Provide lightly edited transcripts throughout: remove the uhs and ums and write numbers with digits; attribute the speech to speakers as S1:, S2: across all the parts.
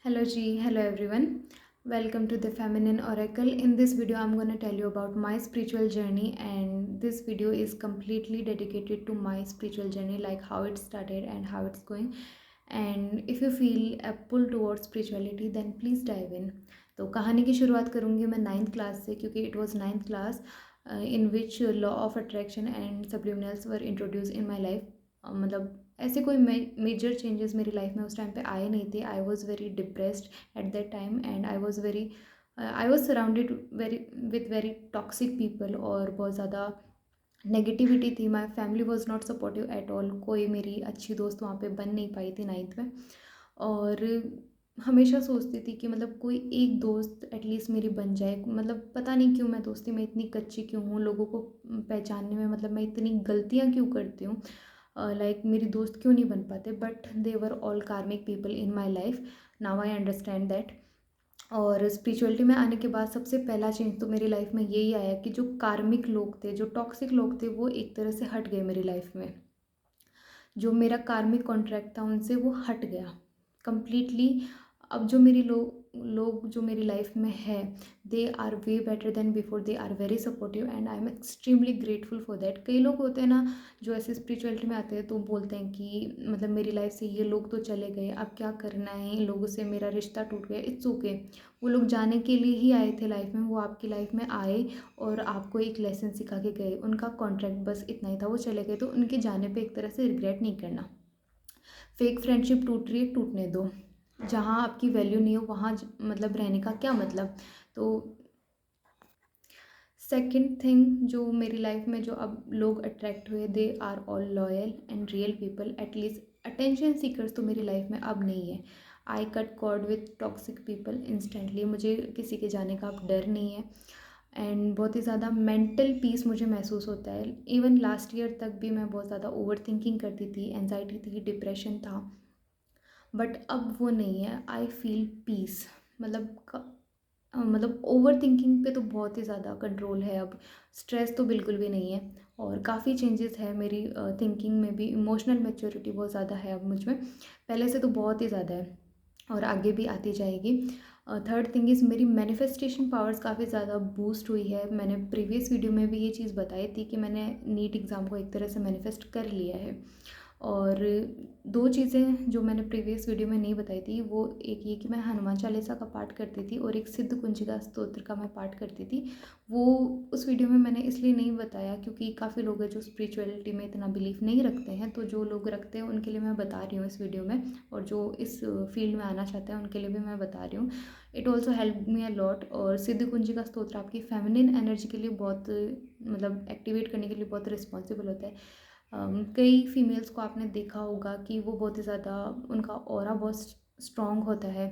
S1: Hello G, hello everyone. Welcome to the Feminine Oracle. In this video, I'm going to tell you about my spiritual journey, and this video is completely dedicated to my spiritual journey, like how it started and how it's going. And if you feel a pull towards spirituality, then please dive in. तो कहानी की शुरुआत करूँगी मैं 9th class से, क्योंकि it was 9th class in which law of attraction and subliminals were introduced in my life. मतलब ऐसे कोई मेजर चेंजेस मेरी लाइफ में उस टाइम पे आए नहीं थे. I was very depressed at that time and I was surrounded very toxic people, और बहुत ज़्यादा नेगेटिविटी थी. My family was not supportive at all. कोई मेरी अच्छी दोस्त वहाँ पे बन नहीं पाई थी 9th में. और हमेशा सोचती थी कि मतलब कोई एक दोस्त एटलीस्ट मेरी बन जाए. मतलब पता नहीं क्यों मैं दोस्ती में इतनी कच्ची क्यों हूँ, लोगों को पहचानने में मतलब मैं इतनी गलतियाँ क्यों करती हूँ. लाइक मेरी दोस्त क्यों नहीं बन पाते, बट दे वर ऑल कार्मिक people in my life. Now I understand that. और स्पिरिचुअलिटी में आने के बाद सबसे पहला चेंज तो मेरी लाइफ में यही आया कि जो कार्मिक लोग थे, जो टॉक्सिक लोग थे, वो एक तरह से हट गए मेरी लाइफ में. जो मेरा कार्मिक कॉन्ट्रैक्ट था उनसे वो हट गया कंप्लीटली. अब जो मेरी लोग जो मेरी लाइफ में है, they are way better than before. They are very supportive and I am extremely grateful for that. कई लोग होते हैं ना जो ऐसे स्पिरिचुअलिटी में आते हैं तो बोलते हैं कि मतलब मेरी लाइफ से ये लोग तो चले गए, अब क्या करना है, इन लोगों से मेरा रिश्ता टूट गया. It's okay. वो लोग जाने के लिए ही आए थे लाइफ में. वो आपकी लाइफ में आए और आपको एक लेसन सिखा के गए. उनका कॉन्ट्रैक्ट बस इतना ही था, वो चले गए. तो उनके जाने पे एक तरह से रिग्रेट नहीं करना. फेक फ्रेंडशिप टूट रही है, टूटने दो. जहाँ आपकी वैल्यू नहीं हो वहाँ मतलब रहने का क्या मतलब. तो सेकंड थिंग जो मेरी लाइफ में जो अब लोग अट्रैक्ट हुए, they are all loyal and real people. At least attention seekers तो मेरी लाइफ में अब नहीं है. I cut cord with toxic people instantly. मुझे किसी के जाने का अब डर नहीं है. एंड बहुत ही ज़्यादा मेंटल पीस मुझे महसूस होता है. इवन लास्ट ईयर तक भी मैं बहुत ज़्यादा ओवर थिंकिंग करती थी, एनजाइटी थी, डिप्रेशन था, बट अब वो नहीं है. I feel peace. मतलब ओवर थिंकिंग पे तो बहुत ही ज़्यादा कंट्रोल है अब. स्ट्रेस तो बिल्कुल भी नहीं है. और काफ़ी चेंजेस है मेरी थिंकिंग में भी. इमोशनल मैच्योरिटी बहुत ज़्यादा है अब मुझ में, पहले से तो बहुत ही ज़्यादा है और आगे भी आती जाएगी. थर्ड थिंग इज़ मेरी मैनिफेस्टेशन पावर्स काफ़ी ज़्यादा बूस्ट हुई है. मैंने प्रीवियस वीडियो में भी ये चीज़ बताई थी कि मैंने नीट एग्ज़ाम को एक तरह से मैनिफेस्ट कर लिया है. और दो चीज़ें जो मैंने प्रीवियस वीडियो में नहीं बताई थी, वो एक ये कि मैं हनुमान चालीसा का पाठ करती थी और एक सिद्ध कुंजिका स्तोत्र का मैं पाठ करती थी. वो उस वीडियो में मैंने इसलिए नहीं बताया क्योंकि काफ़ी लोग हैं जो स्पिरिचुअलिटी में इतना बिलीव नहीं रखते हैं. तो जो लोग रखते हैं उनके लिए मैं बता रही हूँ इस वीडियो में, और जो इस फील्ड में आना चाहते हैं उनके लिए भी मैं बता रही हूँ. It also help me a lot. और सिद्ध कुंजिका स्तोत्र आपकी फेमिनिन एनर्जी के लिए बहुत मतलब एक्टिवेट करने के लिए बहुत रिस्पॉन्सिबल होता है. कई फीमेल्स को आपने देखा होगा कि वो बहुत ही ज़्यादा उनका ऑरा बहुत स्ट्रॉन्ग होता है.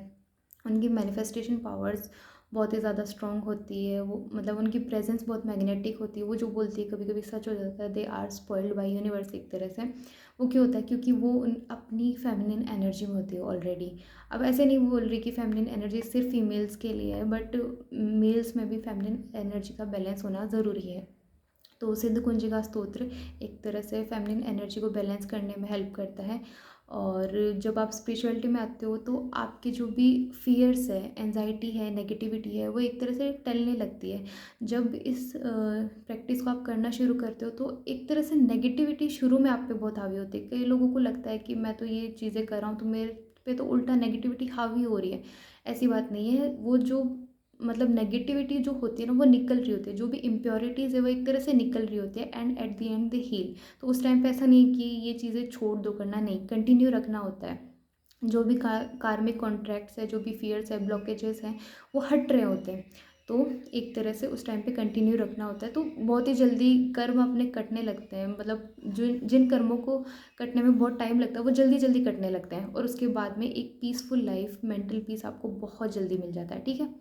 S1: उनकी मैनिफेस्टेशन पावर्स बहुत ही ज़्यादा स्ट्रॉन्ग होती है. वो मतलब उनकी प्रेजेंस बहुत मैग्नेटिक होती है. वो जो बोलती है कभी कभी सच हो जाता है. They are spoiled by universe एक तरह से. वो क्यों होता है? क्योंकि वो अपनी फेमिनिन एनर्जी में होती है ऑलरेडी. अब ऐसे नहीं बोल रही कि फेमिनिन एनर्जी सिर्फ फीमेल्स के लिए है, बट मेल्स में भी फेमिनिन एनर्जी का बैलेंस होना ज़रूरी है. तो सिद्ध कुंजिका स्तोत्र एक तरह से फेमिनिन एनर्जी को बैलेंस करने में हेल्प करता है. और जब आप स्पिरिचुअलिटी में आते हो तो आपके जो भी फियर्स है, एंजाइटी है, नेगेटिविटी है, वो एक तरह से टलने लगती है. जब इस प्रैक्टिस को आप करना शुरू करते हो तो एक तरह से नेगेटिविटी शुरू में आप पे बहुत हावी होती है. कई लोगों को लगता है कि मैं तो ये चीज़ें कर रहा हूँ तो मेरे पे तो उल्टा नेगेटिविटी हावी हो रही है. ऐसी बात नहीं है. वो जो मतलब नेगेटिविटी जो होती है ना, वो निकल रही होती है. जो भी इम्प्योरिटीज़ है वो एक तरह से निकल रही होती है, and at the end they heal. तो उस टाइम पे ऐसा नहीं है कि ये चीज़ें छोड़ दो करना, नहीं, कंटिन्यू रखना होता है. जो भी कार्मिक कॉन्ट्रैक्ट्स है, जो भी फियर्स है, ब्लॉकेजेस हैं, वो हट रहे होते हैं. तो एक तरह से उस टाइम पे कंटिन्यू रखना होता है. तो बहुत ही जल्दी कर्म अपने कटने लगते हैं. मतलब जिन कर्मों को कटने में बहुत टाइम लगता है वो जल्दी जल्दी कटने लगते हैं, और उसके बाद में एक पीसफुल लाइफ, मेंटल पीस आपको बहुत जल्दी मिल जाता है. ठीक है.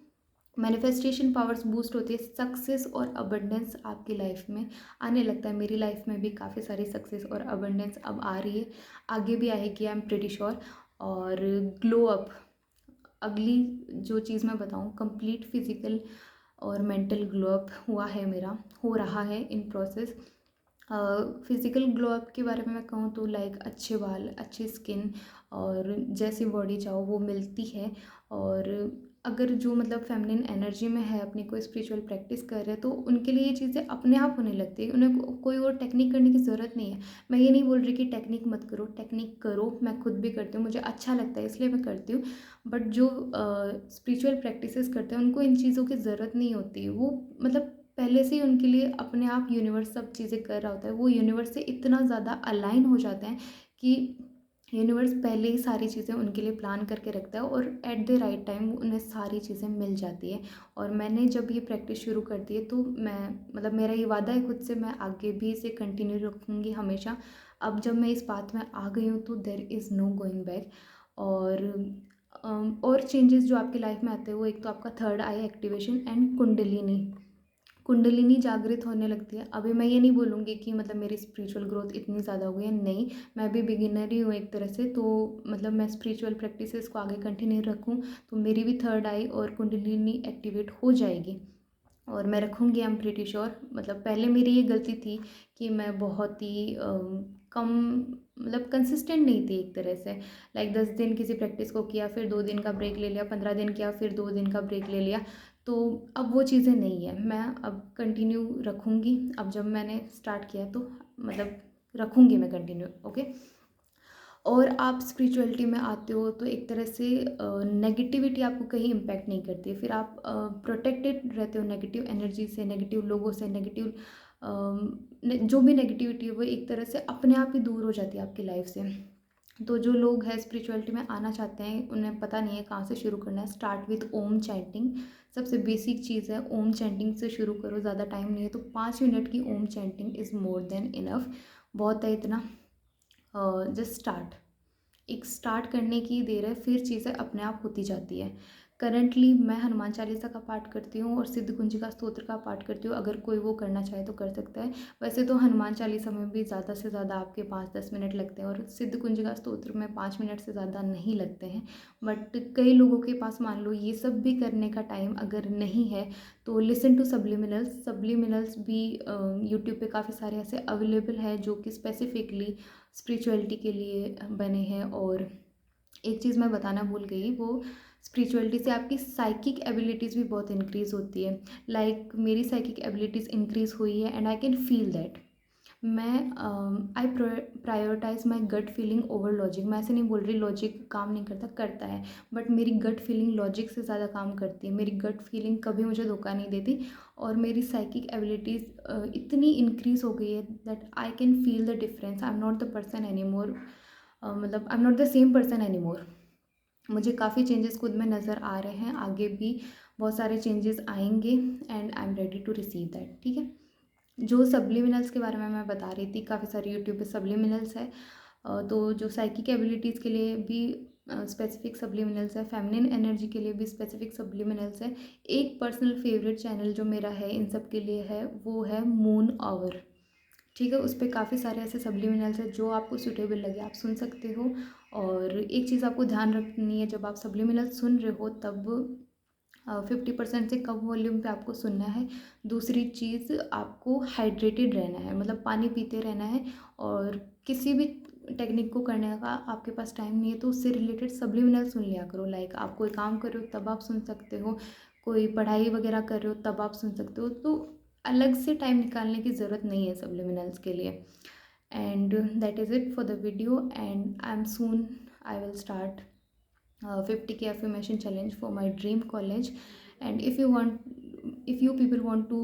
S1: मैनिफेस्टेशन पावर्स बूस्ट होती है. सक्सेस और अबंडेंस आपकी लाइफ में आने लगता है. मेरी लाइफ में भी काफ़ी सारी सक्सेस और अबंडेंस अब आ रही है, आगे भी आएगी, आई एम प्रेटी श्योर. और ग्लो अप, अगली जो चीज़ मैं बताऊँ, कंप्लीट फिजिकल और मेंटल ग्लो अप हुआ है मेरा, हो रहा है in process. Physical glow up के बारे में मैं कहूँ तो लाइक अच्छे बाल, अच्छी स्किन और जैसी बॉडी चाहो वो मिलती है। और अगर जो मतलब फेमिनिन एनर्जी में है, अपनी कोई स्पिरिचुअल प्रैक्टिस कर रहे हैं, तो उनके लिए ये चीज़ें अपने आप होने लगती है। उन्हें कोई और टेक्निक करने की ज़रूरत नहीं है। मैं ये नहीं बोल रही कि टेक्निक मत करो, टेक्निक करो, मैं खुद भी करती हूँ, मुझे अच्छा लगता है इसलिए मैं करती हूँ। बट जो स्पिरिचुअल प्रैक्टिसेस करते हैं उनको इन चीज़ों की ज़रूरत नहीं होती। वो मतलब पहले से ही उनके लिए अपने आप यूनिवर्स सब चीज़ें कर रहा होता है। वो यूनिवर्स से इतना ज़्यादा अलाइन हो जाते हैं कि यूनिवर्स पहले ही सारी चीज़ें उनके लिए प्लान करके रखता है और एट द राइट टाइम उन्हें सारी चीज़ें मिल जाती है। और मैंने जब ये प्रैक्टिस शुरू कर दी है तो मैं मतलब मेरा ये वादा है खुद से, मैं आगे भी इसे कंटिन्यू रखूँगी हमेशा। अब जब मैं इस बात में आ गई हूँ तो there is no going back. और चेंजेस जो आपकी लाइफ में आते हैं वो एक तो आपका third I activation and kundalini. Kundalini जागृत होने लगती है। अभी मैं ये नहीं बोलूँगी कि मतलब मेरी स्पिरिचुअल ग्रोथ इतनी ज़्यादा हो गई है, नहीं, मैं भी बिगिनर ही हूँ एक तरह से। तो मतलब मैं स्पिरिचुअल प्रैक्टिसेस को आगे कंटिन्यू रखूँ तो मेरी भी थर्ड आई और कुंडलिनी एक्टिवेट हो जाएगी और मैं रखूँगी, आई एम प्रीटी श्योर। मतलब पहले मेरी ये गलती थी कि मैं बहुत ही कम मतलब कंसिस्टेंट नहीं थी एक तरह से। लाइक 10 दिन किसी प्रैक्टिस को किया, फिर 2 दिन का ब्रेक ले लिया, 15 दिन किया, फिर 2 दिन का ब्रेक ले लिया। तो अब वो चीज़ें नहीं है, मैं अब कंटिन्यू रखूँगी। अब जब मैंने स्टार्ट किया तो मतलब रखूँगी मैं कंटिन्यू, ओके। और आप स्पिरिचुअलिटी में आते हो तो एक तरह से नेगेटिविटी आपको कहीं इम्पैक्ट नहीं करती है। फिर आप प्रोटेक्टेड रहते हो नेगेटिव एनर्जी से, नेगेटिव लोगों से, नेगेटिव जो भी नेगेटिविटी है वो एक तरह से अपने आप ही दूर हो जाती है आपकी लाइफ से। तो जो लोग हैं स्पिरिचुअलिटी में आना चाहते हैं उन्हें पता नहीं है कहाँ से शुरू करना है। स्टार्ट विथ ओम चैंटिंग, सबसे बेसिक चीज़ है। ओम चैंटिंग से शुरू करो, ज़्यादा टाइम नहीं है तो 5 मिनट की Om chanting is more than enough, बहुत है इतना। जस्ट स्टार्ट, एक स्टार्ट करने की देर है, फिर चीज़ें अपने आप होती जाती है। करंटली मैं हनुमान चालीसा का पाठ करती हूँ और सिद्ध कुंजिका स्तोत्र का पाठ करती हूँ। अगर कोई वो करना चाहे तो कर सकता है। वैसे तो हनुमान चालीसा में भी ज़्यादा से ज़्यादा आपके 5-10 मिनट लगते हैं और सिद्ध कुंजिका स्तोत्र में 5 मिनट से ज़्यादा नहीं लगते हैं। बट कई लोगों के पास मान लो ये सब भी करने का टाइम अगर नहीं है तो लिसन टू सब्लिमिनल्स। सब्लिमिनल्स भी यूट्यूब पे काफ़ी सारे ऐसे अवेलेबल हैं जो कि स्पेसिफिकली स्पिरिचुअलिटी के लिए बने हैं। और एक चीज़ मैं बताना भूल गई, वो स्पिरिचुअलिटी से आपकी साइकिक एबिलिटीज़ भी बहुत इंक्रीज़ होती है। लाइक मेरी साइकिक एबिलिटीज़ इंक्रीज़ हुई है and I can feel that. मैं आई प्रायोरिटाइज माई गट फीलिंग ओवर लॉजिक। मैं ऐसे नहीं बोल रही लॉजिक काम नहीं करता, करता है, बट मेरी गट फीलिंग लॉजिक से ज़्यादा काम करती है। मेरी गट फीलिंग कभी मुझे धोखा नहीं देती और मेरी साइकिक एबिलिटीज़ इतनी इंक्रीज़ हो गई है that I can feel the difference. I am not the person any more, मतलब I am not the same person any more. मुझे काफ़ी चेंजेस खुद में नज़र आ रहे हैं, आगे भी बहुत सारे चेंजेस आएंगे and I am ready to receive that, ठीक है। जो सब्लिमिनल्स के बारे में मैं बता रही थी, काफ़ी सारे यूट्यूब पे सब्लिमिनल्स है। तो जो साइकिक एबिलिटीज़ के लिए भी स्पेसिफिक सब्लिमिनल्स है, फेमिनिन एनर्जी के लिए भी स्पेसिफिक सब्लिमिनल्स है। एक पर्सनल फेवरेट चैनल जो मेरा है इन सब के लिए है वो है मून आवर, ठीक है। उस पर काफ़ी सारे ऐसे सब्लिमिनल्स हैं जो आपको सूटेबल लगे आप सुन सकते हो। और एक चीज़ आपको ध्यान रखनी है, जब आप सब्लिमिनल्स सुन रहे हो तब 50% से कम वॉल्यूम पे आपको सुनना है। दूसरी चीज़, आपको हाइड्रेटेड रहना है, मतलब पानी पीते रहना है। और किसी भी टेक्निक को करने का आपके पास टाइम नहीं है तो उससे रिलेटेड सब्लिमिनल सुन लिया करो। लाइक आप कोई काम कर रहे हो तब आप सुन सकते हो, कोई पढ़ाई वगैरह कर रहे हो तब आप सुन सकते हो। तो अलग से टाइम निकालने की ज़रूरत नहीं है सब्लिमिनल्स के लिए। And that is it for the video and I M soon I will start 50K affirmation challenge for my dream college. And if you people want to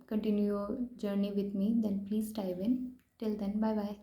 S1: continue your journey with me, then please dive in. Till then, bye bye.